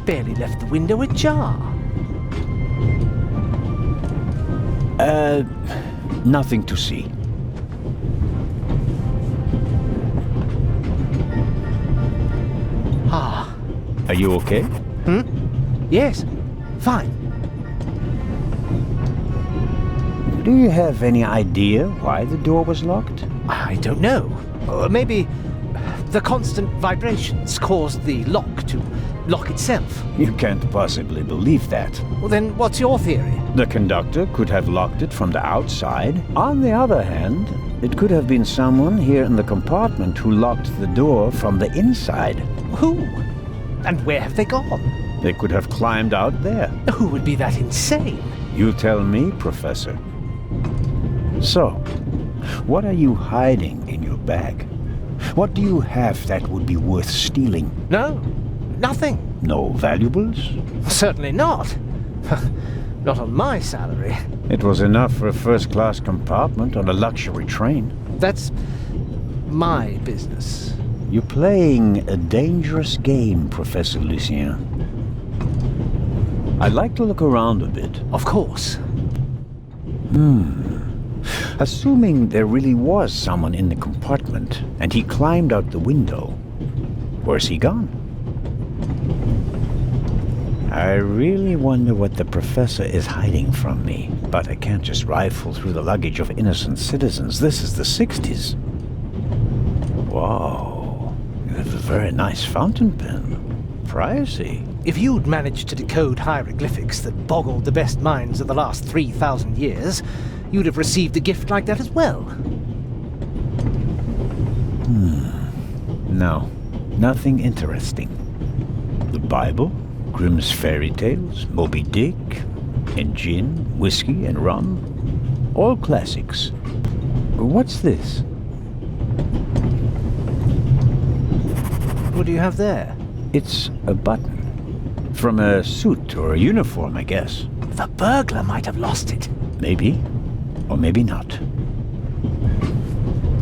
barely left the window ajar. Nothing to see. Ah. Are you okay? Yes. Fine. Do you have any idea why the door was locked? I don't know. Maybe the constant vibrations caused the lock to lock itself. You can't possibly believe that. Well, then what's your theory? The conductor could have locked it from the outside. On the other hand, it could have been someone here in the compartment who locked the door from the inside. Who? And where have they gone? They could have climbed out there. Who would be that insane? You tell me, Professor. So, what are you hiding in your bag? What do you have that would be worth stealing? No, nothing. No valuables? Certainly not. Not on my salary. It was enough for a first-class compartment on a luxury train. That's my business. You're playing a dangerous game, Professor Lucien. I'd like to look around a bit. Of course. Assuming there really was someone in the compartment, and he climbed out the window, where's he gone? I really wonder what the professor is hiding from me, but I can't just rifle through the luggage of innocent citizens. This is the 60s. Wow, you have a very nice fountain pen. Pricey. If you'd managed to decode hieroglyphics that boggled the best minds of the last 3,000 years, you'd have received a gift like that as well. No, nothing interesting. The Bible, Grimm's fairy tales, Moby Dick, and gin, whiskey, and rum. All classics. What's this? What do you have there? It's a button. From a suit or a uniform, I guess. The burglar might have lost it. Maybe. Or maybe not.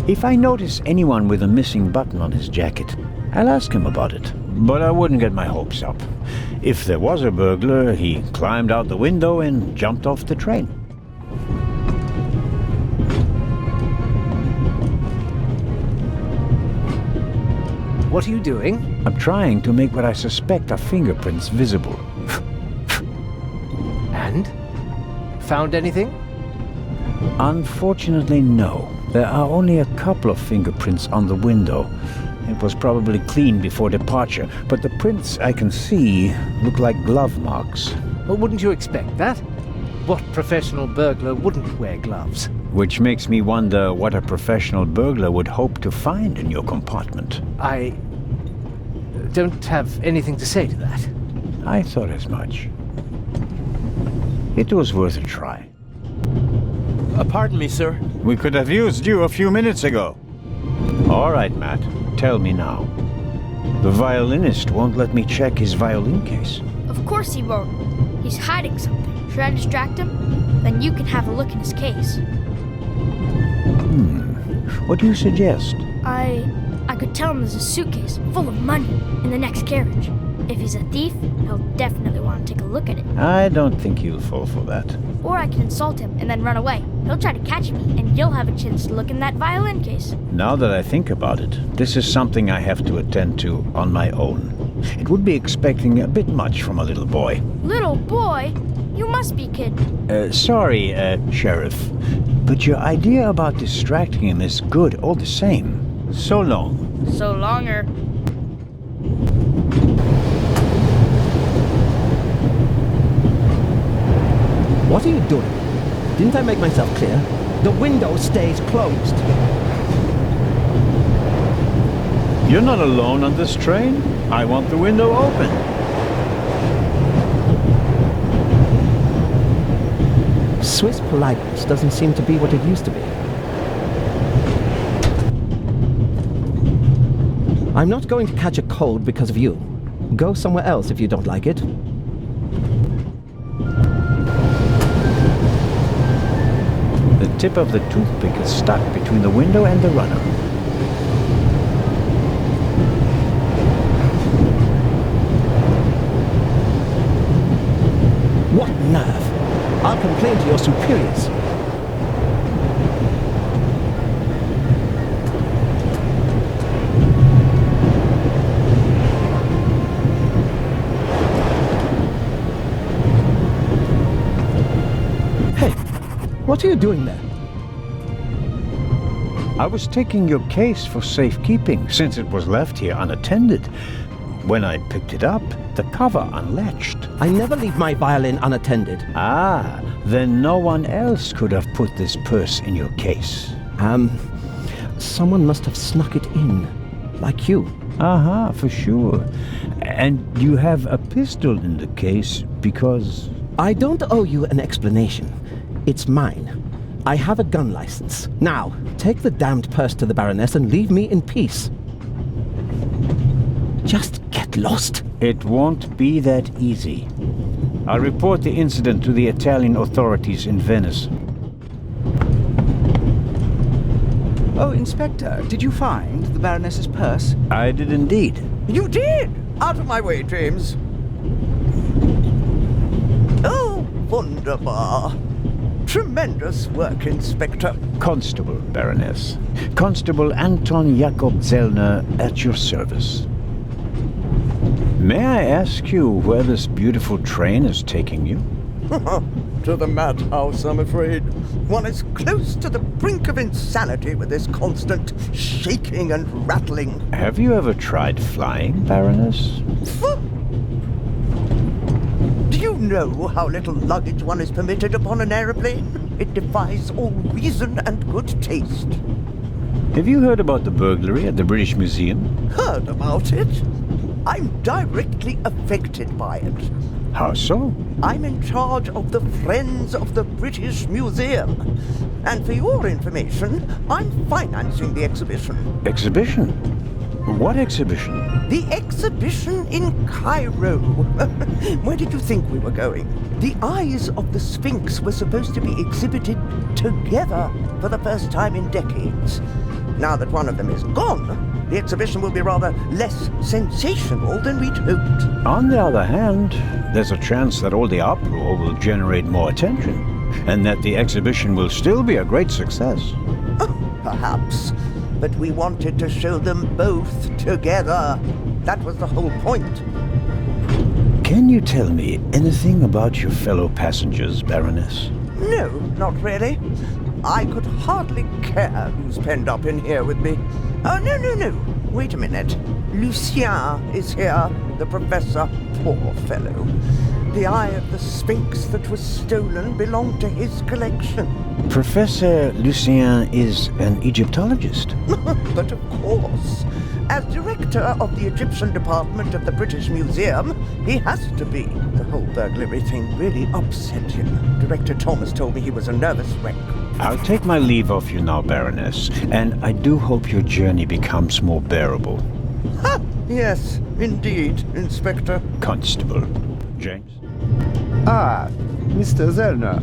If I notice anyone with a missing button on his jacket, I'll ask him about it. But I wouldn't get my hopes up. If there was a burglar, he climbed out the window and jumped off the train. What are you doing? I'm trying to make what I suspect are fingerprints visible. And? Found anything? Unfortunately, no. There are only a couple of fingerprints on the window. It was probably cleaned before departure, but the prints I can see look like glove marks. Well, wouldn't you expect that? What professional burglar wouldn't wear gloves? Which makes me wonder what a professional burglar would hope to find in your compartment. I don't have anything to say to that. I thought as much. It was worth a try. Pardon me, sir. We could have used you a few minutes ago. All right, Matt. Tell me now. The violinist won't let me check his violin case. Of course he won't. He's hiding something. Should I distract him? Then you can have a look in his case. What do you suggest? I could tell him there's a suitcase full of money in the next carriage. If he's a thief, he'll definitely want to take a look at it. I don't think he'll fall for that. Or I can insult him and then run away. He'll try to catch me, and you'll have a chance to look in that violin case. Now that I think about it, this is something I have to attend to on my own. It would be expecting a bit much from a little boy. Little boy? You must be kidding. Sorry, Sheriff, but your idea about distracting him is good all the same. So long. So longer. What are you doing? Didn't I make myself clear? The window stays closed. You're not alone on this train. I want the window open. Swiss politeness doesn't seem to be what it used to be. I'm not going to catch a cold because of you. Go somewhere else if you don't like it. The tip of the toothpick is stuck between the window and the runner. to your superiors. Hey, what are you doing there? I was taking your case for safekeeping, since it was left here unattended. When I picked it up, the cover unlatched. I never leave my violin unattended. Ah, then no one else could have put this purse in your case. Someone must have snuck it in, like you. Aha, for sure. And you have a pistol in the case because... I don't owe you an explanation. It's mine. I have a gun license. Now, take the damned purse to the Baroness and leave me in peace. Just get lost. It won't be that easy. I'll report the incident to the Italian authorities in Venice. Oh, Inspector, did you find the Baroness's purse? I did indeed. You did? Out of my way, James. Oh, wunderbar. Tremendous work, Inspector. Constable, Baroness. Constable Anton Jakob Zellner at your service. May I ask you where this beautiful train is taking you? To the madhouse, I'm afraid. One is close to the brink of insanity with this constant shaking and rattling. Have you ever tried flying, Baroness? Do you know how little luggage one is permitted upon an aeroplane? It defies all reason and good taste. Have you heard about the burglary at the British Museum? Heard about it? I'm directly affected by it. How so? I'm in charge of the Friends of the British Museum. And for your information, I'm financing the exhibition. Exhibition? What exhibition? The exhibition in Cairo. Where did you think we were going? The eyes of the Sphinx were supposed to be exhibited together for the first time in decades. Now that one of them is gone, the exhibition will be rather less sensational than we'd hoped. On the other hand, there's a chance that all the uproar will generate more attention, and that the exhibition will still be a great success. Oh, perhaps. But we wanted to show them both together. That was the whole point. Can you tell me anything about your fellow passengers, Baroness? No, not really. I could hardly care who's penned up in here with me. Oh, no. Wait a minute. Lucien is here, the professor. Poor fellow. The eye of the Sphinx that was stolen belonged to his collection. Professor Lucien is an Egyptologist. But of course, as director of the Egyptian department of the British Museum, he has to be. The whole burglary thing really upset him. Director Thomas told me he was a nervous wreck. I'll take my leave of you now, Baroness, and I do hope your journey becomes more bearable. Ha! Yes, indeed, Inspector. Constable. James? Ah, Mr. Zellner.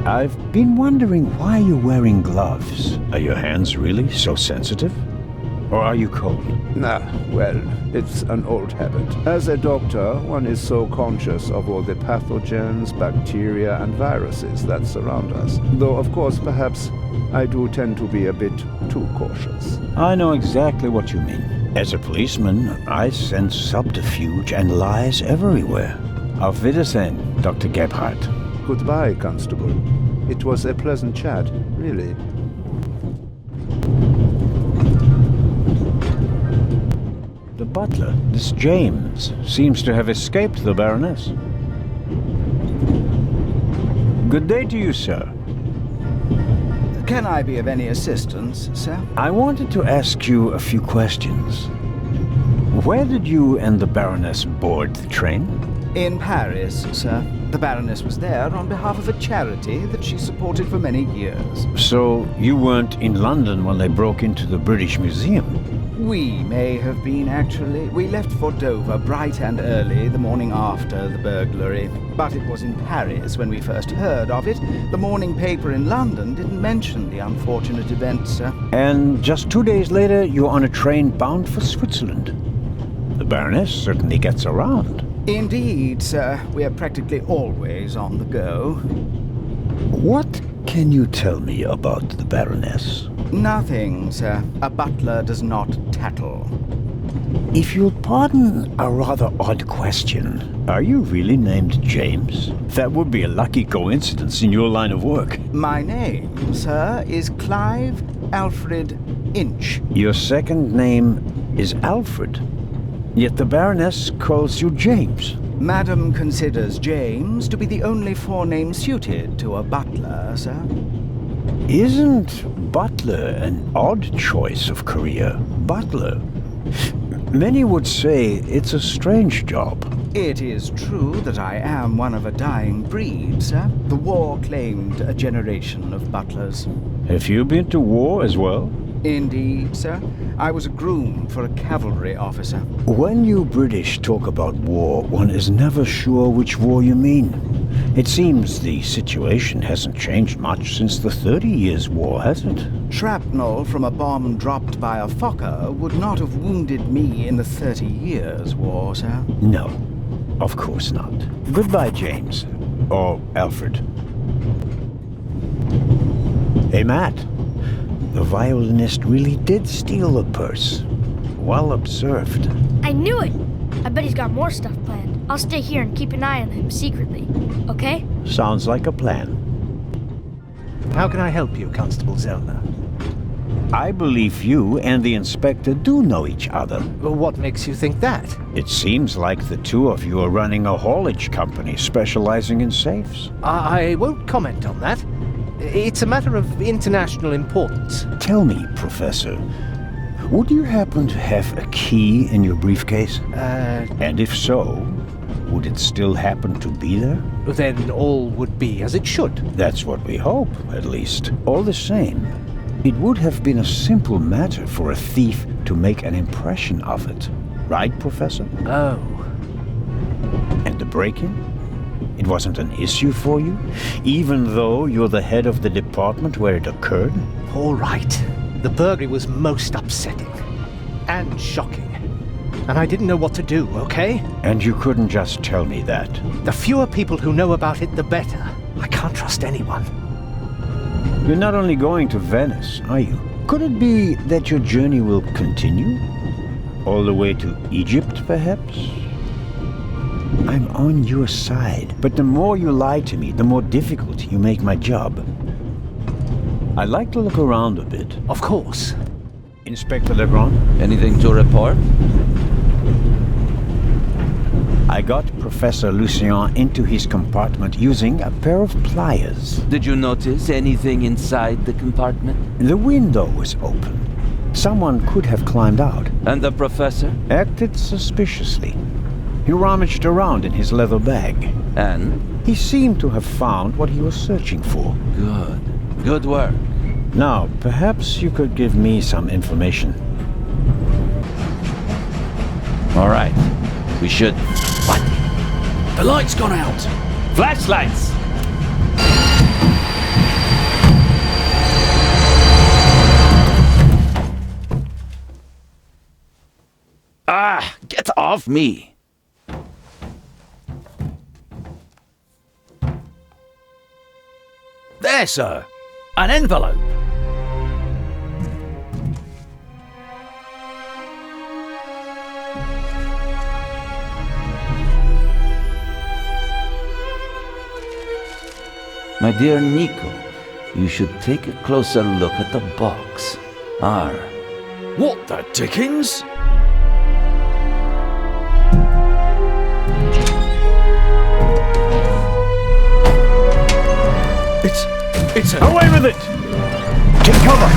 I've been wondering why you're wearing gloves. Are your hands really so sensitive? Or are you cold? Well, it's an old habit. As a doctor, one is so conscious of all the pathogens, bacteria, and viruses that surround us. Though, of course, perhaps I do tend to be a bit too cautious. I know exactly what you mean. As a policeman, I sense subterfuge and lies everywhere. Auf Wiedersehen, Dr. Gebhardt. Goodbye, Constable. It was a pleasant chat, really. The butler, this James, seems to have escaped the Baroness. Good day to you, sir. Can I be of any assistance, sir? I wanted to ask you a few questions. Where did you and the Baroness board the train? In Paris, sir. The Baroness was there on behalf of a charity that she supported for many years. So you weren't in London when they broke into the British Museum? We may have been, actually. We left for Dover bright and early the morning after the burglary. But it was in Paris when we first heard of it. The morning paper in London didn't mention the unfortunate event, sir. And just 2 days later, you're on a train bound for Switzerland. The Baroness certainly gets around. Indeed, sir. We are practically always on the go. What can you tell me about the Baroness? Nothing, sir. A butler does not tattle. If you'll pardon a rather odd question, are you really named James? That would be a lucky coincidence in your line of work. My name, sir, is Clive Alfred Inch. Your second name is Alfred, yet the Baroness calls you James. Madam considers James to be the only forename suited to a butler, sir. Isn't butler an odd choice of career? Butler? Many would say it's a strange job. It is true that I am one of a dying breed, sir. The war claimed a generation of butlers. Have you been to war as well? Indeed, sir. I was a groom for a cavalry officer. When you British talk about war, one is never sure which war you mean. It seems the situation hasn't changed much since the 30 Years' War, has it? Shrapnel from a bomb dropped by a Fokker would not have wounded me in the 30 Years' War, sir. No, of course not. Goodbye, James. Or Alfred. Hey, Matt. The violinist really did steal a purse. Well observed. I knew it! I bet he's got more stuff planned. I'll stay here and keep an eye on him secretly, okay? Sounds like a plan. How can I help you, Constable Zellner? I believe you and the inspector do know each other. What makes you think that? It seems like the two of you are running a haulage company specializing in safes. I won't comment on that. It's a matter of international importance. Tell me, Professor, would you happen to have a key in your briefcase? And if so, would it still happen to be there? Then all would be as it should. That's what we hope, at least. All the same, it would have been a simple matter for a thief to make an impression of it. Right, Professor? Oh. And the break-in? It wasn't an issue for you? Even though you're the head of the department where it occurred? All right. The burglary was most upsetting. And shocking. And I didn't know what to do, okay? And you couldn't just tell me that. The fewer people who know about it, the better. I can't trust anyone. You're not only going to Venice, are you? Could it be that your journey will continue? All the way to Egypt, perhaps? I'm on your side, but the more you lie to me, the more difficult you make my job. I'd like to look around a bit. Of course. Inspector Legrand? Anything to report? I got Professor Lucien into his compartment using a pair of pliers. Did you notice anything inside the compartment? The window was open. Someone could have climbed out. And the professor? Acted suspiciously. He rummaged around in his leather bag. And? He seemed to have found what he was searching for. Good. Good work. Now, perhaps you could give me some information. All right. We should... What? The light's gone out! Flashlights! Ah! Get off me! There, sir. An envelope. My dear Nico, you should take a closer look at the box. R. What the dickens? It's a... Away with it! Take cover!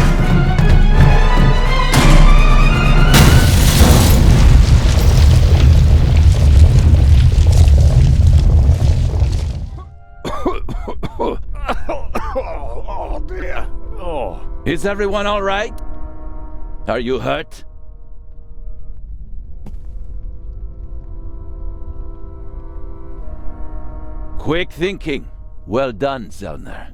Oh, dear. Oh. Is everyone all right? Are you hurt? Quick thinking. Well done, Zellner.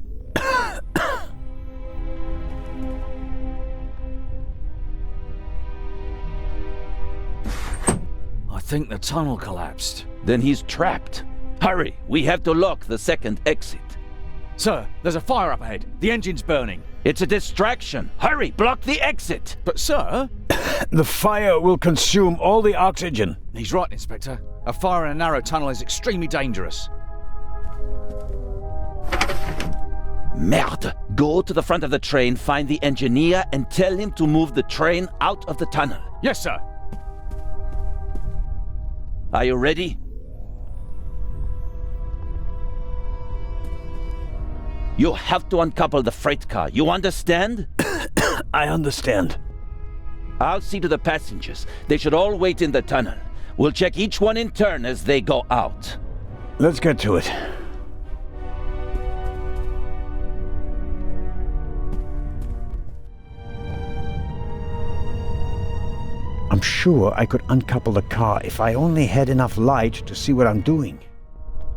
I think the tunnel collapsed. Then he's trapped. Hurry, we have to lock the second exit. Sir, there's a fire up ahead. The engine's burning. It's a distraction. Hurry, block the exit. But, sir... The fire will consume all the oxygen. He's right, Inspector. A fire in a narrow tunnel is extremely dangerous. Merde. Go to the front of the train, find the engineer, and tell him to move the train out of the tunnel. Yes, sir. Are you ready? You have to uncouple the freight car. You understand? I understand. I'll see to the passengers. They should all wait in the tunnel. We'll check each one in turn as they go out. Let's get to it. I'm sure I could uncouple the car if I only had enough light to see what I'm doing.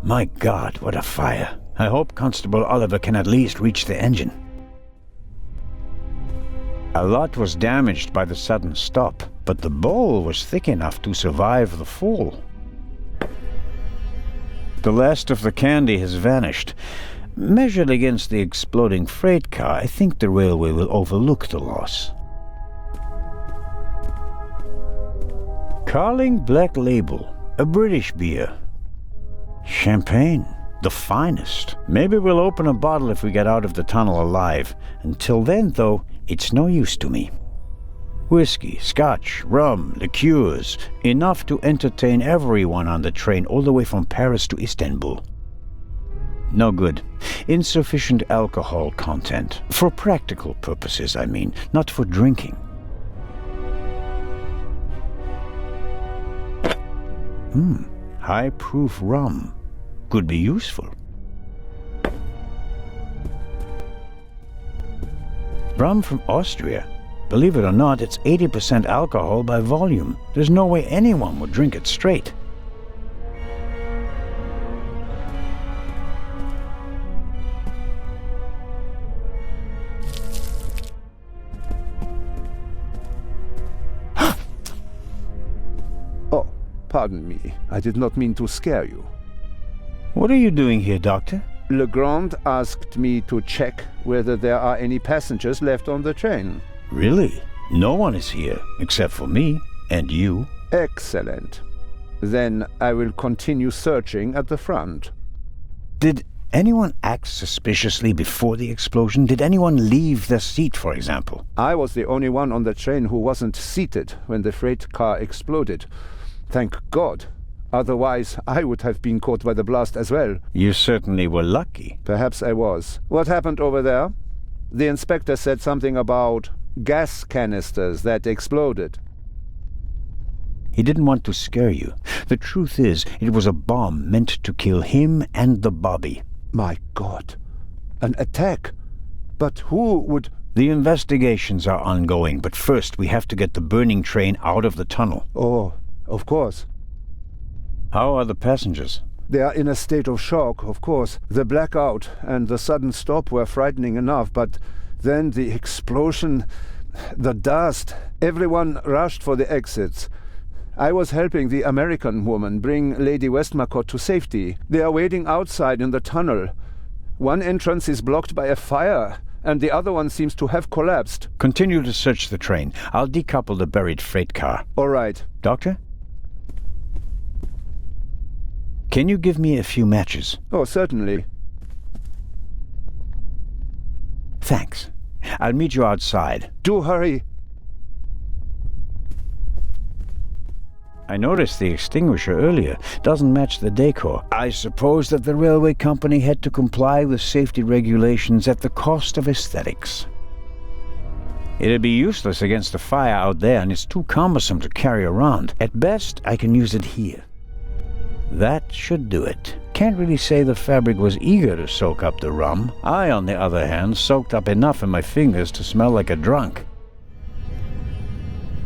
My God, what a fire. I hope Constable Oliver can at least reach the engine. A lot was damaged by the sudden stop, but the bowl was thick enough to survive the fall. The last of the candy has vanished. Measured against the exploding freight car, I think the railway will overlook the loss. Carling Black Label, a British beer. Champagne, the finest. Maybe we'll open a bottle if we get out of the tunnel alive. Until then, though, it's no use to me. Whiskey, scotch, rum, liqueurs, enough to entertain everyone on the train all the way from Paris to Istanbul. No good. Insufficient alcohol content. For practical purposes, I mean, not for drinking. High-proof rum. Could be useful. Rum from Austria. Believe it or not, it's 80% alcohol by volume. There's no way anyone would drink it straight. Oh, pardon me. I did not mean to scare you. What are you doing here, Doctor? Legrand asked me to check whether there are any passengers left on the train. Really? No one is here, except for me and you. Excellent. Then I will continue searching at the front. Did anyone act suspiciously before the explosion? Did anyone leave their seat, for example? I was the only one on the train who wasn't seated when the freight car exploded. Thank God. Otherwise, I would have been caught by the blast as well. You certainly were lucky. Perhaps I was. What happened over there? The inspector said something about gas canisters that exploded. He didn't want to scare you. The truth is, it was a bomb meant to kill him and the Bobby. My God. An attack? But who would... The investigations are ongoing, but first we have to get the burning train out of the tunnel. Oh, of course. How are the passengers? They are in a state of shock, of course. The blackout and the sudden stop were frightening enough, but then the explosion, the dust, everyone rushed for the exits. I was helping the American woman bring Lady Westmacott to safety. They are waiting outside in the tunnel. One entrance is blocked by a fire, and the other one seems to have collapsed. Continue to search the train. I'll decouple the buried freight car. All right. Doctor? Can you give me a few matches? Oh, certainly. Thanks. I'll meet you outside. Do hurry. I noticed the extinguisher earlier. Doesn't match the decor. I suppose that the railway company had to comply with safety regulations at the cost of aesthetics. It'd be useless against the fire out there, and it's too cumbersome to carry around. At best, I can use it here. That should do it. Can't really say the fabric was eager to soak up the rum. I, on the other hand, soaked up enough in my fingers to smell like a drunk.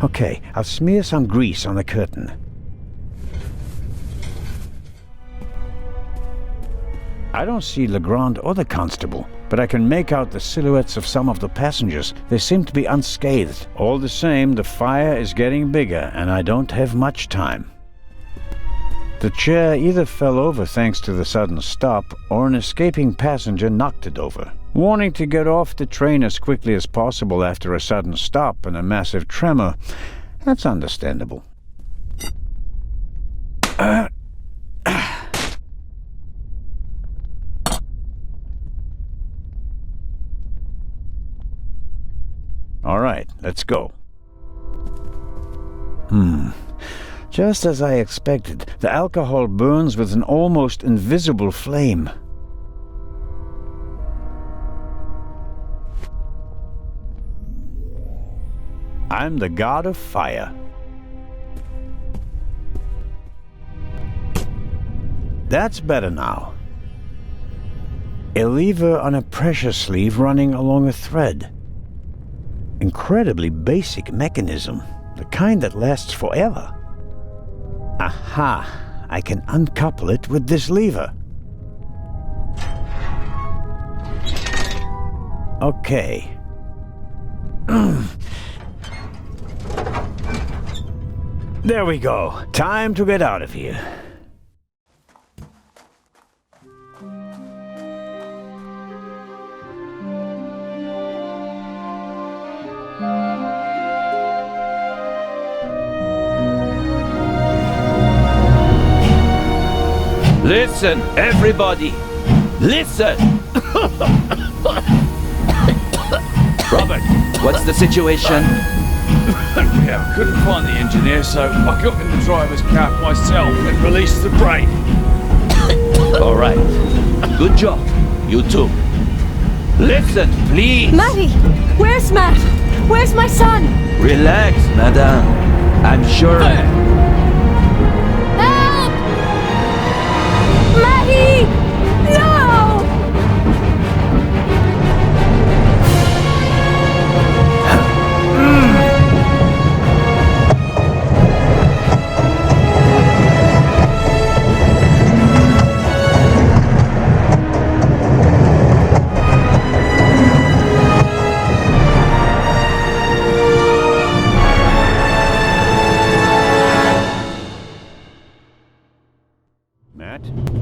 Okay, I'll smear some grease on the curtain. I don't see Legrand or the constable, but I can make out the silhouettes of some of the passengers. They seem to be unscathed. All the same, the fire is getting bigger, and I don't have much time. The chair either fell over thanks to the sudden stop, or an escaping passenger knocked it over. Wanting to get off the train as quickly as possible after a sudden stop and a massive tremor, that's understandable. All right, let's go. Just as I expected, the alcohol burns with an almost invisible flame. I'm the god of fire. That's better now. A lever on a pressure sleeve running along a thread. Incredibly basic mechanism, the kind that lasts forever. Aha! I can uncouple it with this lever. Okay. There we go. Time to get out of here. Listen, everybody! Listen! Robert, what's the situation? Yeah, I couldn't find the engineer, so I got in the driver's cab myself and released the brake. All right. Good job, you two. Listen, please! Matty! Where's Matt? Where's my son? Relax, madame. I'm sure... Help! Matty! No!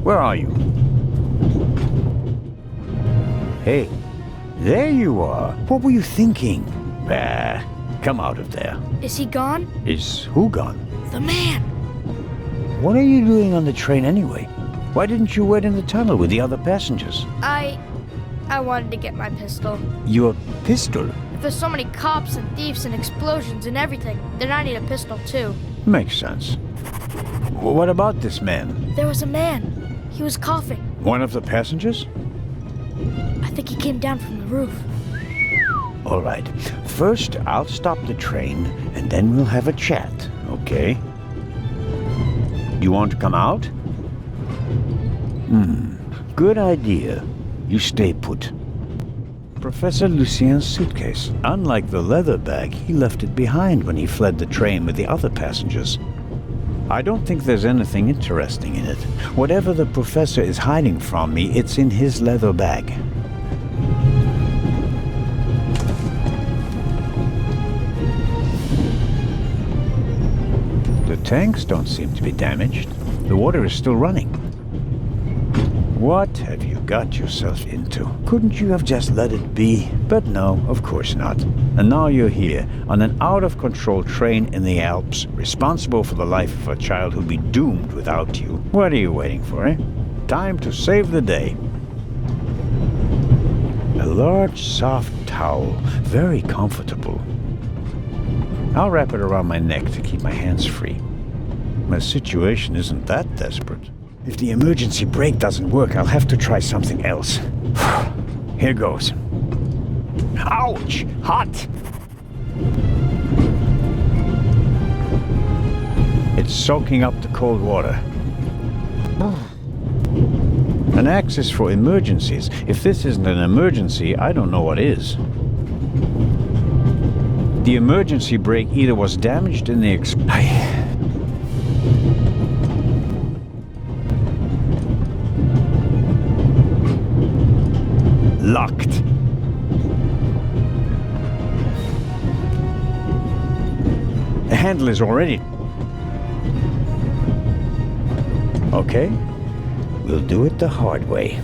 Where are you? Hey, there you are. What were you thinking? Bah, come out of there. Is he gone? Is who gone? The man! What are you doing on the train anyway? Why didn't you wait in the tunnel with the other passengers? I wanted to get my pistol. Your pistol? If there's so many cops and thieves and explosions and everything, then I need a pistol too. Makes sense. What about this man? There was a man. He was coughing. One of the passengers? I think he came down from the roof. All right. First, I'll stop the train, and then we'll have a chat, okay? You want to come out? Good idea. You stay put. Professor Lucien's suitcase. Unlike the leather bag, he left it behind when he fled the train with the other passengers. I don't think there's anything interesting in it. Whatever the professor is hiding from me, it's in his leather bag. The tanks don't seem to be damaged. The water is still running. What have you got yourself into? Couldn't you have just let it be? But no, of course not. And now you're here, on an out-of-control train in the Alps, responsible for the life of a child who'd be doomed without you. What are you waiting for, eh? Time to save the day. A large, soft towel, very comfortable. I'll wrap it around my neck to keep my hands free. My situation isn't that desperate. If the emergency brake doesn't work, I'll have to try something else. Here goes. Ouch! Hot! It's soaking up the cold water. An axe is for emergencies. If this isn't an emergency, I don't know what is. The emergency brake either was damaged in the Locked. The handle is already... Okay? We'll do it the hard way.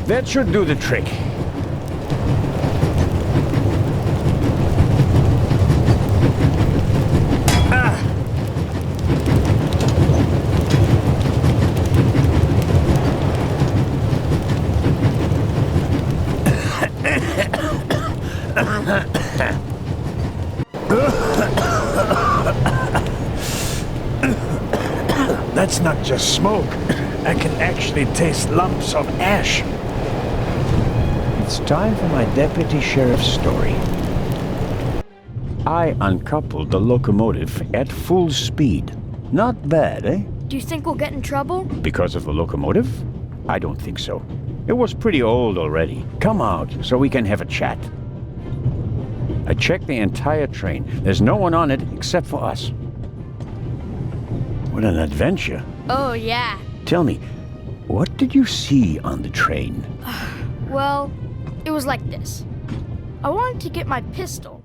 That should do the trick. That's not just smoke. I can actually taste lumps of ash. It's time for my deputy sheriff's story. I uncoupled the locomotive at full speed. Not bad, eh? Do you think we'll get in trouble? Because of the locomotive? I don't think so. It was pretty old already. Come out so we can have a chat. I checked the entire train. There's no one on it except for us. What an adventure. Oh, yeah. Tell me, what did you see on the train? Well, it was like this. I wanted to get my pistol.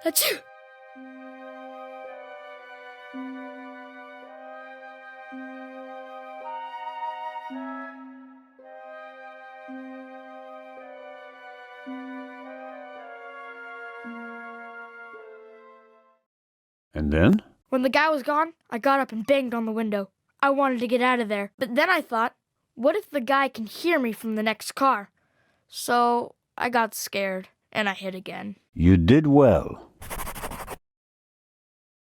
Achoo! And then? When the guy was gone, I got up and banged on the window. I wanted to get out of there, but then I thought, what if the guy can hear me from the next car? So I got scared, and I hid again. You did well.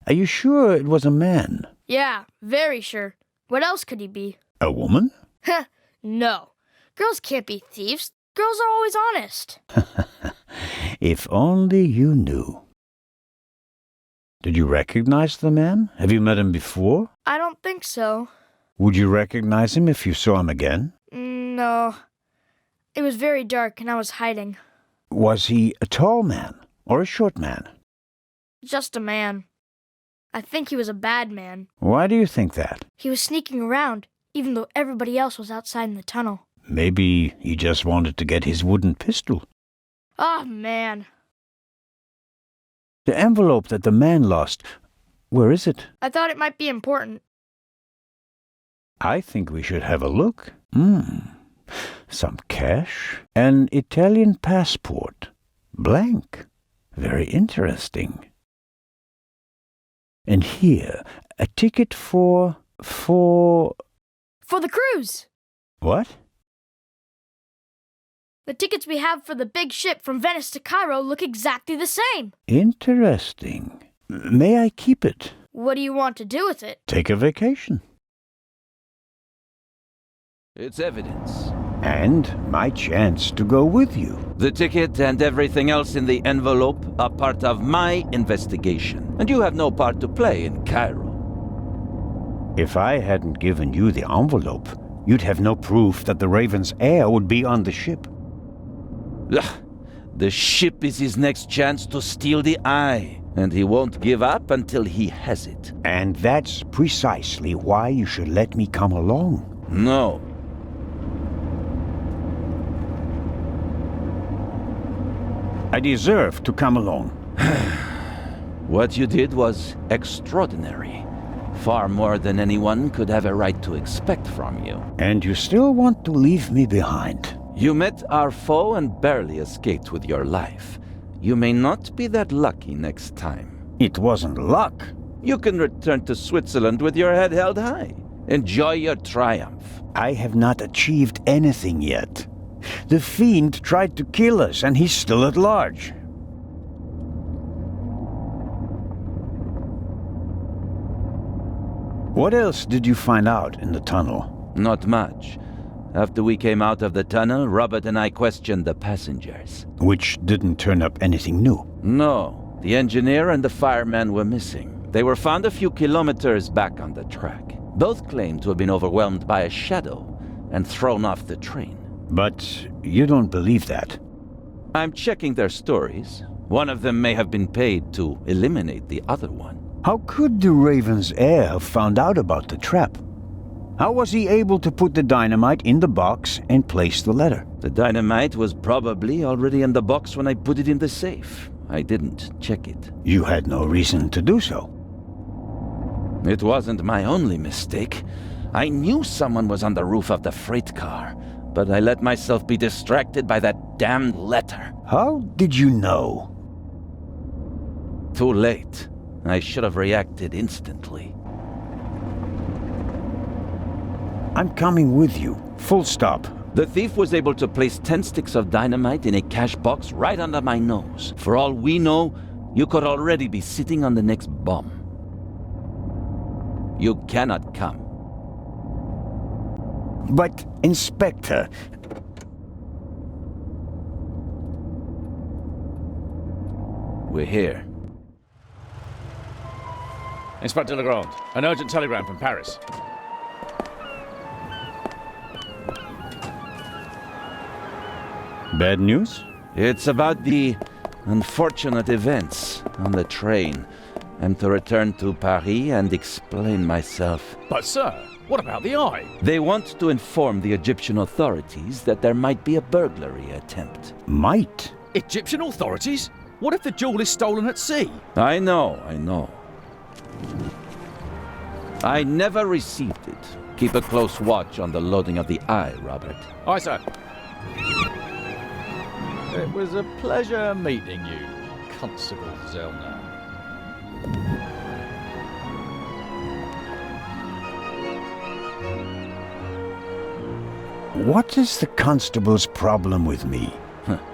Are you sure it was a man? Yeah, very sure. What else could he be? A woman? No. Girls can't be thieves. Girls are always honest. If only you knew. Did you recognize the man? Have you met him before? I don't think so. Would you recognize him if you saw him again? No. It was very dark and I was hiding. Was he a tall man or a short man? Just a man. I think he was a bad man. Why do you think that? He was sneaking around, even though everybody else was outside in the tunnel. Maybe he just wanted to get his wooden pistol. Oh, man. The envelope that the man lost, where is it? I thought it might be important. I think we should have a look. Some cash, an Italian passport, blank. Very interesting. And here, a ticket for the cruise! What? The tickets we have for the big ship from Venice to Cairo look exactly the same. Interesting. May I keep it? What do you want to do with it? Take a vacation. It's evidence. And my chance to go with you. The ticket and everything else in the envelope are part of my investigation, and you have no part to play in Cairo. If I hadn't given you the envelope, you'd have no proof that the Raven's heir would be on the ship. The ship is his next chance to steal the eye, and he won't give up until he has it. And that's precisely why you should let me come along. No. I deserve to come along. What you did was extraordinary. Far more than anyone could have a right to expect from you. And you still want to leave me behind? You met our foe and barely escaped with your life. You may not be that lucky next time. It wasn't luck. You can return to Switzerland with your head held high. Enjoy your triumph. I have not achieved anything yet. The Fiend tried to kill us, and he's still at large. What else did you find out in the tunnel? Not much. After we came out of the tunnel, Robert and I questioned the passengers. Which didn't turn up anything new. No, the engineer and the fireman were missing. They were found a few kilometers back on the track. Both claimed to have been overwhelmed by a shadow and thrown off the train. But you don't believe that. I'm checking their stories. One of them may have been paid to eliminate the other one. How could the Raven's heir have found out about the trap? How was he able to put the dynamite in the box and place the letter? The dynamite was probably already in the box when I put it in the safe. I didn't check it. You had no reason to do so. It wasn't my only mistake. I knew someone was on the roof of the freight car, but I let myself be distracted by that damned letter. How did you know? Too late. I should have reacted instantly. I'm coming with you. Full stop. The thief was able to place 10 sticks of dynamite in a cash box right under my nose. For all we know, you could already be sitting on the next bomb. You cannot come. But, Inspector... We're here. Inspector Legrand, an urgent telegram from Paris. Bad news? It's about the unfortunate events on the train. I'm to return to Paris and explain myself. But sir, what about the eye? They want to inform the Egyptian authorities that there might be a burglary attempt. Might? Egyptian authorities? What if the jewel is stolen at sea? I know. I never received it. Keep a close watch on the loading of the eye, Robert. Aye, sir. It was a pleasure meeting you, Constable Zellner. What is the constable's problem with me?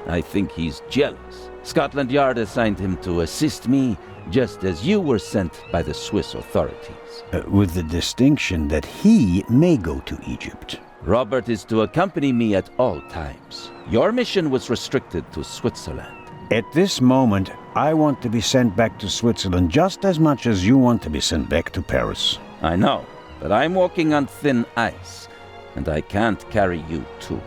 I think he's jealous. Scotland Yard assigned him to assist me, just as you were sent by the Swiss authorities. With the distinction that he may go to Egypt. Robert is to accompany me at all times. Your mission was restricted to Switzerland. At this moment, I want to be sent back to Switzerland just as much as you want to be sent back to Paris. I know, but I'm walking on thin ice, and I can't carry you too.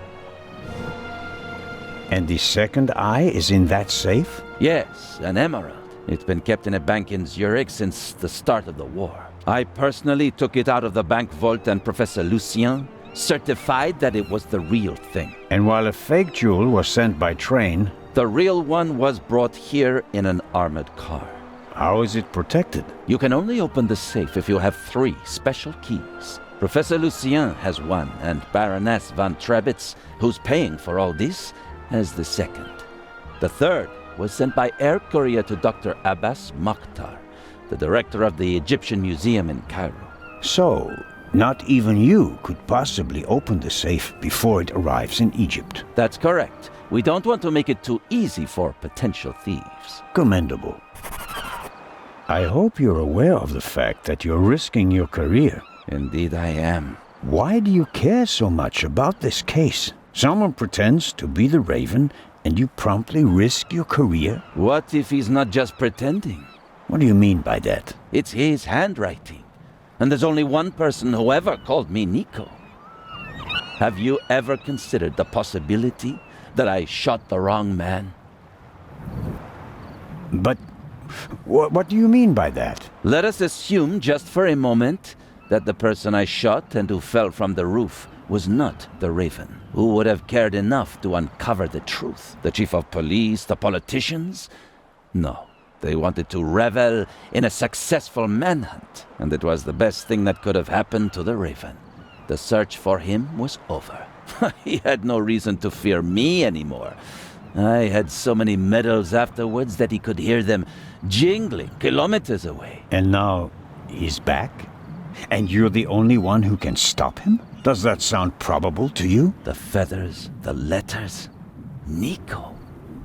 And the second eye is in that safe? Yes, an emerald. It's been kept in a bank in Zurich since the start of the war. I personally took it out of the bank vault, and Professor Lucien certified that it was the real thing. And while a fake jewel was sent by train, the real one was brought here in an armored car. How is it protected? You can only open the safe if you have 3 special keys. Professor Lucien has one, and Baroness von Trebitz, who's paying for all this, has the second. The third was sent by air courier to Dr. Abbas Mokhtar, the director of the Egyptian Museum in Cairo. So, not even you could possibly open the safe before it arrives in Egypt. That's correct. We don't want to make it too easy for potential thieves. Commendable. I hope you're aware of the fact that you're risking your career. Indeed I am. Why do you care so much about this case? Someone pretends to be the Raven, and you promptly risk your career? What if he's not just pretending? What do you mean by that? It's his handwriting. And there's only one person who ever called me Nico. Have you ever considered the possibility that I shot the wrong man? But what do you mean by that? Let us assume just for a moment that the person I shot and who fell from the roof was not the Raven. Who would have cared enough to uncover the truth? The chief of police, the politicians? No. They wanted to revel in a successful manhunt, and it was the best thing that could have happened to the Raven. The search for him was over. He had no reason to fear me anymore. I had so many medals afterwards that he could hear them jingling kilometers away. And now he's back? And you're the only one who can stop him? Does that sound probable to you? The feathers, the letters. Nico.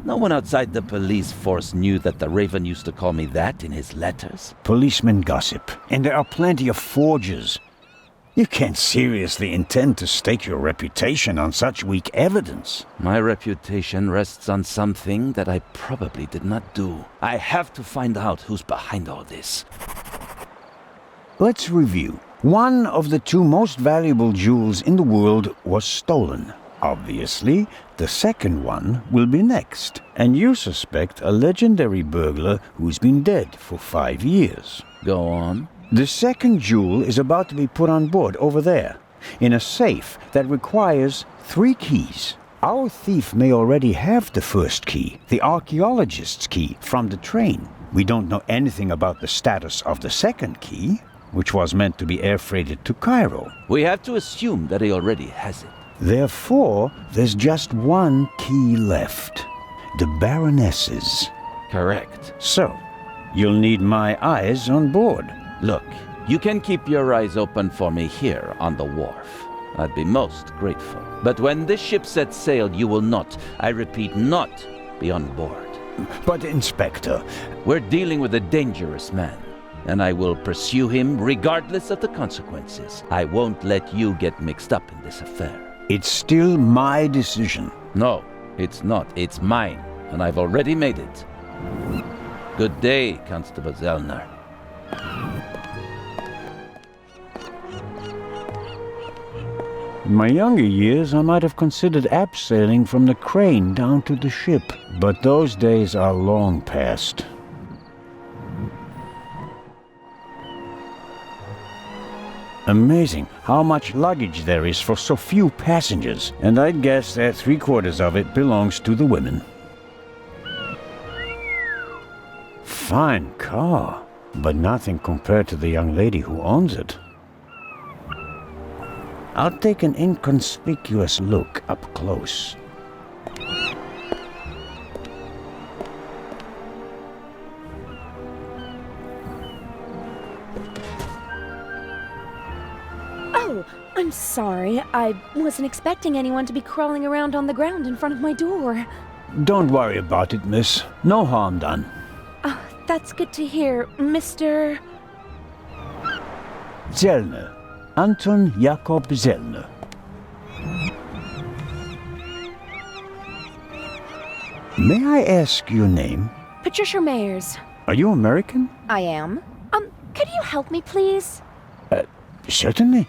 No one outside the police force knew that the Raven used to call me that in his letters. Policemen gossip, and there are plenty of forgers. You can't seriously intend to stake your reputation on such weak evidence. My reputation rests on something that I probably did not do. I have to find out who's behind all this. Let's review. One of the two most valuable jewels in the world was stolen. Obviously, the second one will be next. And you suspect a legendary burglar who's been dead for 5 years. Go on. The second jewel is about to be put on board over there, in a safe that requires 3 keys. Our thief may already have the first key, the archaeologist's key, from the train. We don't know anything about the status of the second key, which was meant to be air freighted to Cairo. We have to assume that he already has it. Therefore, there's just one key left. The Baroness's. Correct. So, you'll need my eyes on board. Look, you can keep your eyes open for me here on the wharf. I'd be most grateful. But when this ship sets sail, you will not, I repeat, not be on board. But, Inspector... We're dealing with a dangerous man, and I will pursue him regardless of the consequences. I won't let you get mixed up in this affair. It's still my decision. No, it's not. It's mine, and I've already made it. Good day, Constable Zellner. In my younger years, I might have considered abseiling from the crane down to the ship, but those days are long past. Amazing how much luggage there is for so few passengers, and I'd guess that 3/4 of it belongs to the women. Fine car, but nothing compared to the young lady who owns it. I'll take an inconspicuous look up close. Oh, I'm sorry. I wasn't expecting anyone to be crawling around on the ground in front of my door. Don't worry about it, miss. No harm done. Oh, that's good to hear, Mr. Zellner. Anton Jakob Zellner. May I ask your name? Patricia Mayers. Are you American? I am. Could you help me, please? Certainly.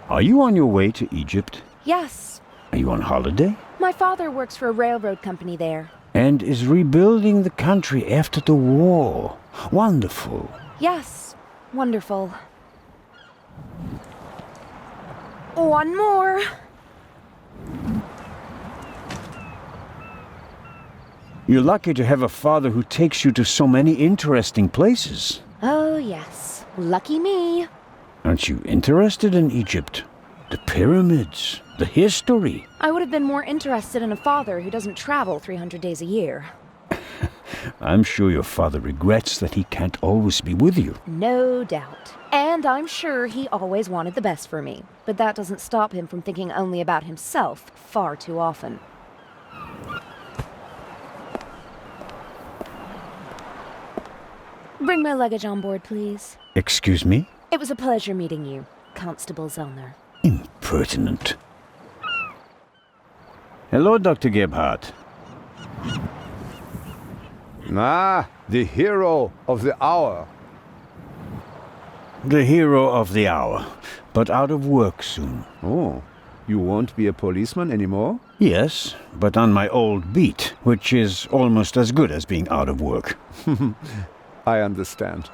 Are you on your way to Egypt? Yes. Are you on holiday? My father works for a railroad company there. And is rebuilding the country after the war. Wonderful. Yes. Wonderful. One more. You're lucky to have a father who takes you to so many interesting places. Oh, yes. Lucky me. Aren't you interested in Egypt? The pyramids, the history. I would have been more interested in a father who doesn't travel 300 days a year. I'm sure your father regrets that he can't always be with you. No doubt. And I'm sure he always wanted the best for me. But that doesn't stop him from thinking only about himself far too often. Bring my luggage on board, please. Excuse me? It was a pleasure meeting you, Constable Zellner. Impertinent. Hello, Dr. Gebhardt. Ah, the hero of the hour. The hero of the hour, but out of work soon. Oh, you won't be a policeman anymore? Yes, but on my old beat, which is almost as good as being out of work. I understand.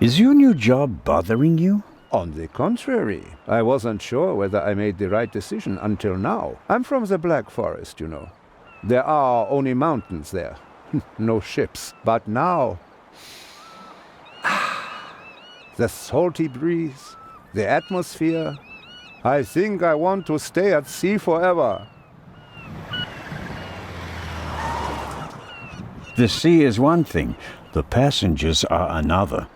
Is your new job bothering you? On the contrary, I wasn't sure whether I made the right decision until now. I'm from the Black Forest, you know. There are only mountains there. No ships. But now... the salty breeze, the atmosphere... I think I want to stay at sea forever. The sea is one thing, the passengers are another.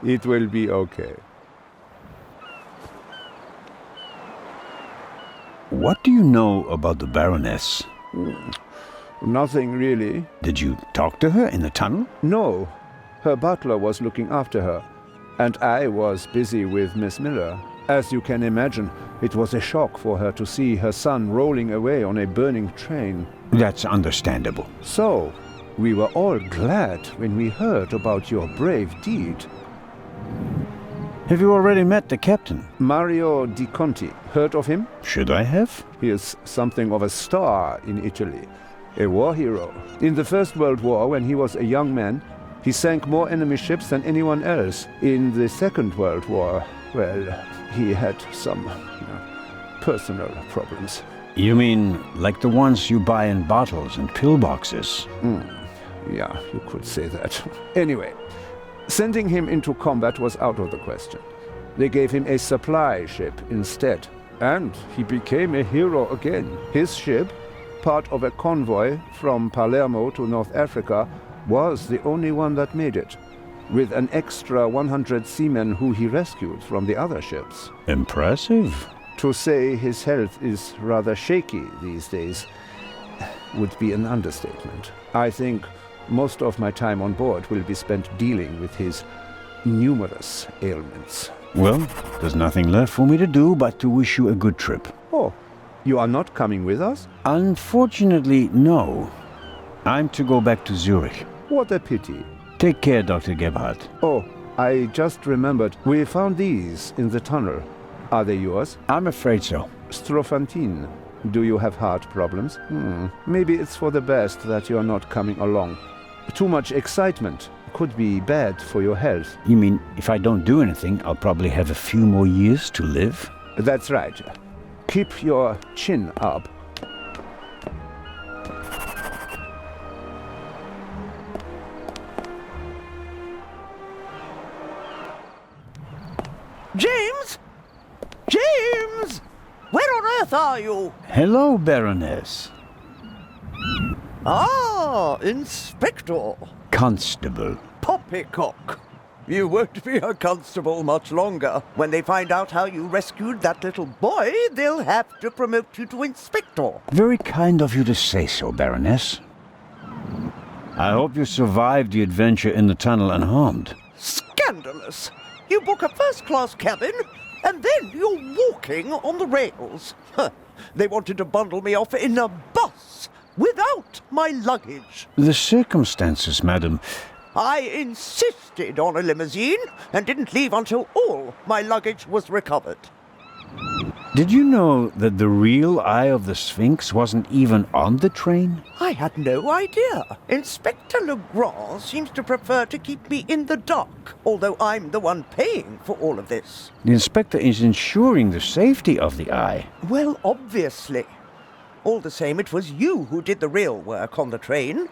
It will be okay. What do you know about the Baroness? Nothing really. Did you talk to her in the tunnel? No. Her butler was looking after her, and I was busy with Miss Miller. As you can imagine, it was a shock for her to see her son rolling away on a burning train. That's understandable. So, we were all glad when we heard about your brave deed. Have you already met the captain? Mario Di Conti. Heard of him? Should I have? He is something of a star in Italy. A war hero. In the First World War, when he was a young man, he sank more enemy ships than anyone else. In the Second World War, well, he had some personal problems. You mean like the ones you buy in bottles and pillboxes? Yeah, you could say that. Anyway, sending him into combat was out of the question. They gave him a supply ship instead. And he became a hero again. His ship, part of a convoy from Palermo to North Africa, was the only one that made it, with an extra 100 seamen who he rescued from the other ships. Impressive. To say his health is rather shaky these days would be an understatement. I think most of my time on board will be spent dealing with his numerous ailments. Well, there's nothing left for me to do but to wish you a good trip. Oh, you are not coming with us? Unfortunately, no. I'm to go back to Zurich. What a pity. Take care, Dr. Gebhardt. Oh, I just remembered. We found these in the tunnel. Are they yours? I'm afraid so. Strophantine. Do you have heart problems? Maybe it's for the best that you're not coming along. Too much excitement could be bad for your health. You mean if I don't do anything, I'll probably have a few more years to live? That's right. Keep your chin up. James! James! Where on earth are you? Hello, Baroness. Ah, Inspector. Constable. Poppycock. You won't be a constable much longer. When they find out how you rescued that little boy, they'll have to promote you to Inspector. Very kind of you to say so, Baroness. I hope you survived the adventure in the tunnel unharmed. Scandalous! You book a first-class cabin, and then you're walking on the rails. They wanted to bundle me off in a bus without my luggage. The circumstances, madam. I insisted on a limousine and didn't leave until all my luggage was recovered. Did you know that the real Eye of the Sphinx wasn't even on the train? I had no idea. Inspector Legrand seems to prefer to keep me in the dark, although I'm the one paying for all of this. The inspector is ensuring the safety of the Eye. Well, obviously. All the same, it was you who did the real work on the train.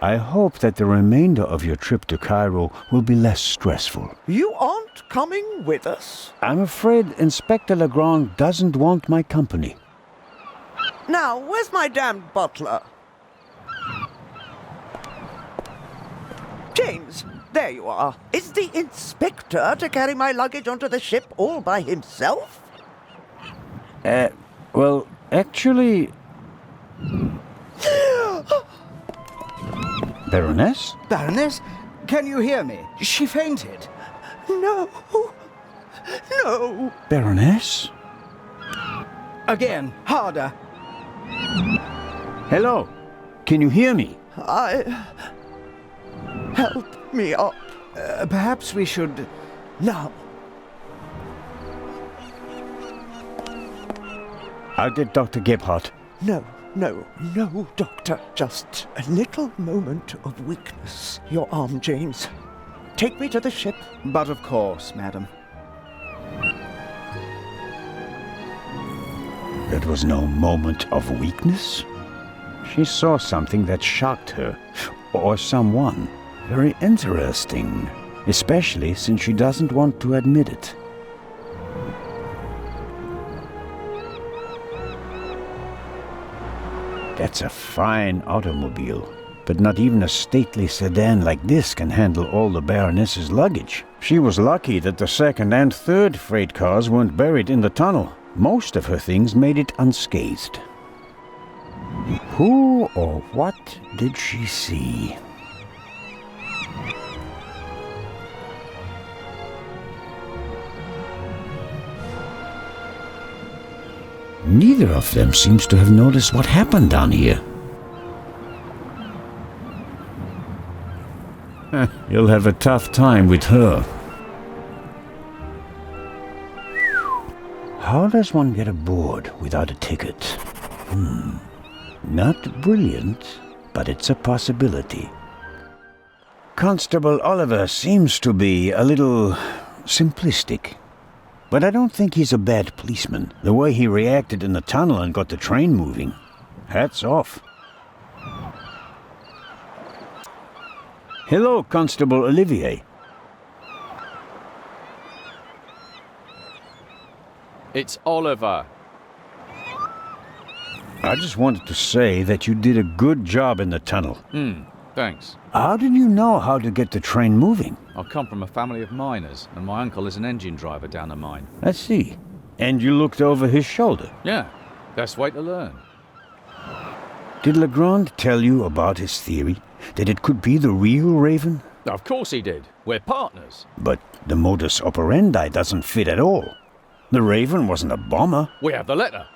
I hope that the remainder of your trip to Cairo will be less stressful. You aren't coming with us? I'm afraid Inspector Legrand doesn't want my company. Now, where's my damned butler? James, there you are. Is the inspector to carry my luggage onto the ship all by himself? Well, actually... Baroness? Baroness, can you hear me? She fainted. No. No. Baroness? Again, harder. Hello? Can you hear me? Help me up. Perhaps we should... Now. I'll get Dr. Gebhardt. No, Doctor. Just a little moment of weakness. Your arm, James. take me to the ship? But of course, madam. That was no moment of weakness. She saw something that shocked her, or someone. Very interesting, especially since she doesn't want to admit it. That's a fine automobile, but not even a stately sedan like this can handle all the Baroness's luggage. She was lucky that the second and third freight cars weren't buried in the tunnel. Most of her things made it unscathed. Who or what did she see? Neither of them seems to have noticed what happened down here. You'll have a tough time with her. How does one get aboard without a ticket? Not brilliant, but it's a possibility. Constable Oliver seems to be a little simplistic. But I don't think he's a bad policeman. The way he reacted in the tunnel and got the train moving. Hats off. Hello, Constable Olivier. It's Oliver. I just wanted to say that you did a good job in the tunnel. Thanks. How did you know how to get the train moving? I come from a family of miners, and my uncle is an engine driver down the mine. I see. And you looked over his shoulder? Yeah, best way to learn. Did Legrand tell you about his theory? That it could be the real Raven? Of course he did. We're partners. But the modus operandi doesn't fit at all. The Raven wasn't a bomber. We have the letter.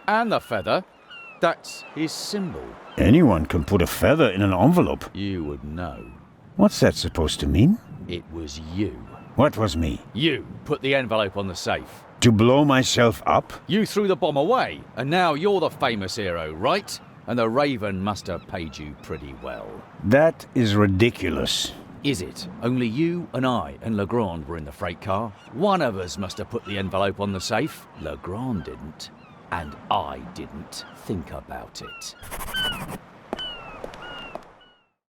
And the feather. That's his symbol. Anyone can put a feather in an envelope. You would know. What's that supposed to mean? It was you. What was me? You put the envelope on the safe. To blow myself up? You threw the bomb away, and now you're the famous hero, right? And the Raven must have paid you pretty well. That is ridiculous. Is it? Only you and I and Legrand were in the freight car. One of us must have put the envelope on the safe. Legrand didn't. And I didn't think about it.